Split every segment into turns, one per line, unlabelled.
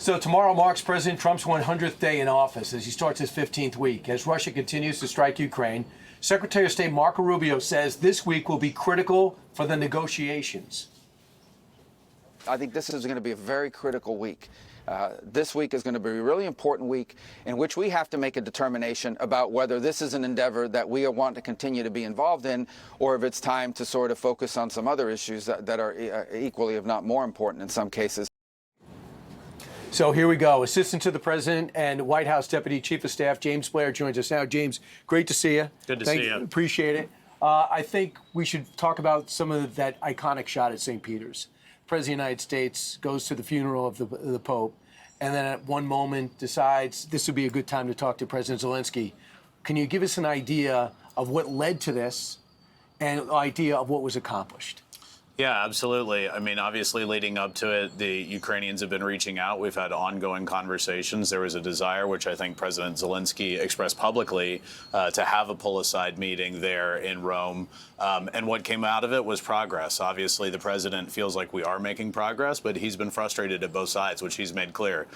So tomorrow marks President Trump's 100th day in office as he starts his 15th week. As Russia continues to strike Ukraine, Secretary of State Marco Rubio says this week will be critical for the negotiations.
I think this is going to be a very critical week. This week is going to be a really important week in which we have to make a determination about whether this is an endeavor that we want to continue to be involved in, or if it's time to sort of focus on some other issues that are equally, if not more important in some cases.
So here we go. Assistant to the President and White House Deputy Chief of Staff James Blair joins us now. James, great to see you.
Good to see you.
Appreciate it. I think we should talk about some of that iconic shot at St. Peter's. The President of the United States goes to the funeral of the Pope, and then at one moment decides this would be a good time to talk to President Zelensky. Can you give us an idea of what led to this and an idea of what was accomplished?
Yeah, absolutely. I mean, obviously, leading up to it, the Ukrainians have been reaching out. We've had ongoing conversations. There was a desire, which I think President Zelensky expressed publicly, to have a pull-aside meeting there in Rome. And what came out of it was progress. Obviously, the president feels like we are making progress, but he's been frustrated at both sides, which he's made clear.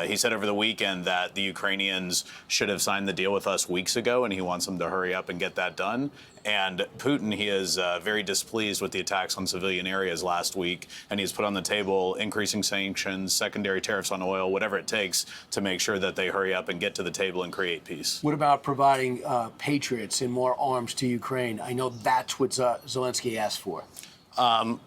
He said over the weekend that the Ukrainians should have signed the deal with us weeks ago, and he wants them to hurry up and get that done. And Putin, he is very displeased with the attacks on civilian areas last week, and he's put on the table increasing sanctions, secondary tariffs on oil, whatever it takes to make sure that they hurry up and get to the table and create peace.
What about providing patriots and more arms to Ukraine? I know that's what Zelensky asked for.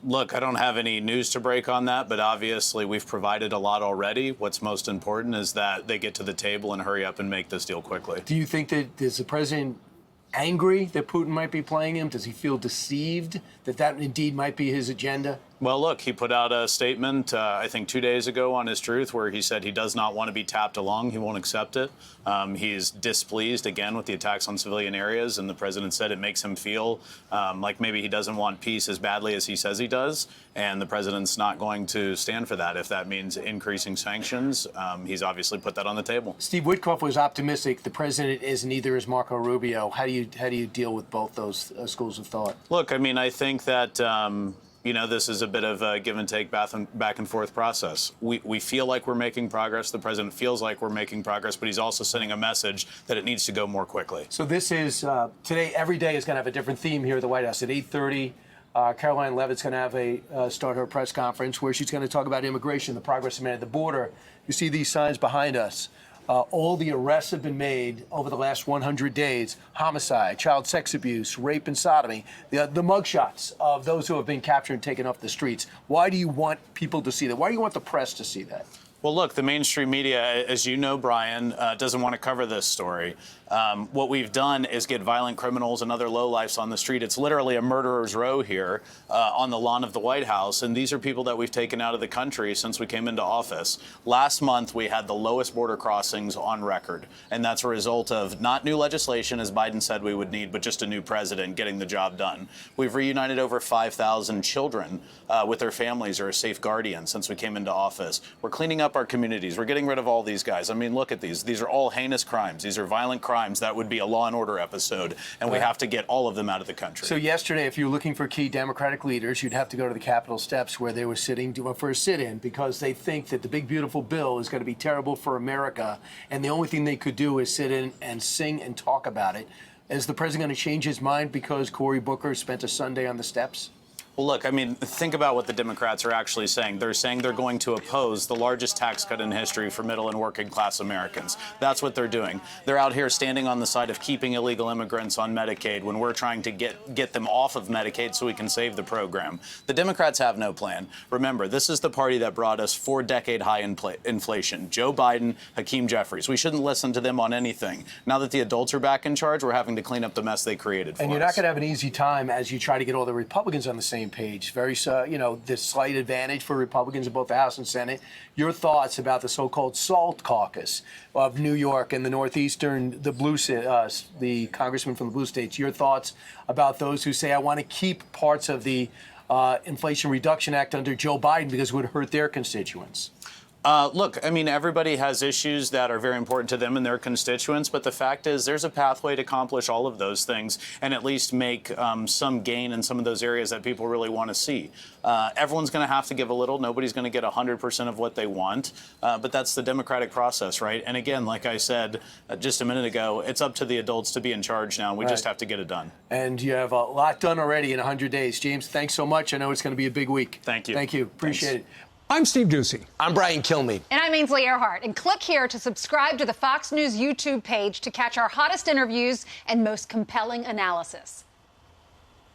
Look, I don't have any news to break on that, but obviously we've provided a lot already. What's most important is that they get to the table and hurry up and make this deal quickly.
Do you think that is the president angry that Putin might be playing him? Does he feel deceived that indeed might be his agenda?
Well, look, he put out a statement, I think 2 days ago on his Truth, where he said he does not want to be tapped along. He won't accept it. He's displeased, again, with the attacks on civilian areas. And the president said it makes him feel like maybe he doesn't want peace as badly as he says he does. And the president's not going to stand for that. If that means increasing sanctions, he's obviously put that on the table.
Steve Witkoff was optimistic. The president is, neither is Marco Rubio. How do you deal with both those schools of thought?
Look, I mean, I think that this is a bit of a give and take back and forth process. We feel like we're making progress. The president feels like we're making progress, but he's also sending a message that it needs to go more quickly.
So this is today. Every day is going to have a different theme here at the White House. At 8:30, Caroline Leavitt's going to have start her press conference where she's going to talk about immigration, the progress made at the border. You see these signs behind us. All the arrests have been made over the last 100 days. Homicide, child sex abuse, rape and sodomy, the mugshots of those who have been captured and taken off the streets. Why do you want people to see that? Why do you want the press to see that?
Well, look, the mainstream media, as you know, Brian, doesn't want to cover this story. What we've done is get violent criminals and other lowlifes on the street. It's literally a murderer's row here on the lawn of the White House. And these are people that we've taken out of the country since we came into office. Last month, we had the lowest border crossings on record. And that's a result of not new legislation, as Biden said we would need, but just a new president getting the job done. We've reunited over 5,000 children with their families or a safe guardian since we came into office. We're cleaning up our communities. We're getting rid of all these guys. I mean, look at these. These are all heinous crimes. These are violent crimes. That would be a Law and Order episode, and we have to get all of them out of the country.
So yesterday, if you were looking for key Democratic leaders, you'd have to go to the Capitol steps where they were sitting for a sit-in because they think that the big, beautiful bill is going to be terrible for America, and the only thing they could do is sit in and sing and talk about it. Is the president going to change his mind because Cory Booker spent a Sunday on the steps?
Well, look, I mean, think about what the Democrats are actually saying. They're saying they're going to oppose the largest tax cut in history for middle and working class Americans. That's what they're doing. They're out here standing on the side of keeping illegal immigrants on Medicaid when we're trying to get them off of Medicaid so we can save the program. The Democrats have no plan. Remember, this is the party that brought us 4-decade high inflation. Joe Biden, Hakeem Jeffries. We shouldn't listen to them on anything. Now that the adults are back in charge, we're having to clean up the mess they created for us.
And you're not going to have an easy time as you try to get all the Republicans on the same page. Very, this slight advantage for Republicans in both the House and Senate. Your thoughts about the so-called SALT caucus of New York and the Northeastern, the congressman from the blue states. Your thoughts about those who say, I want to keep parts of the Inflation Reduction Act under Joe Biden because it would hurt their constituents.
Look, I mean, everybody has issues that are very important to them and their constituents, but the fact is there's a pathway to accomplish all of those things and at least make some gain in some of those areas that people really want to see. Everyone's going to have to give a little. Nobody's going to get 100% of what they want, but that's the democratic process, right? And again, like I said just a minute ago, it's up to the adults to be in charge now. We just have to get it done.
And you have a lot done already in 100 days. James, thanks so much. I know it's going to be a big week.
Thank you.
Thank you. Appreciate it.
I'm Steve Doocy.
I'm Brian Kilmeade.
And I'm Ainsley Earhart. And click here to subscribe to the Fox News YouTube page to catch our hottest interviews and most compelling analysis.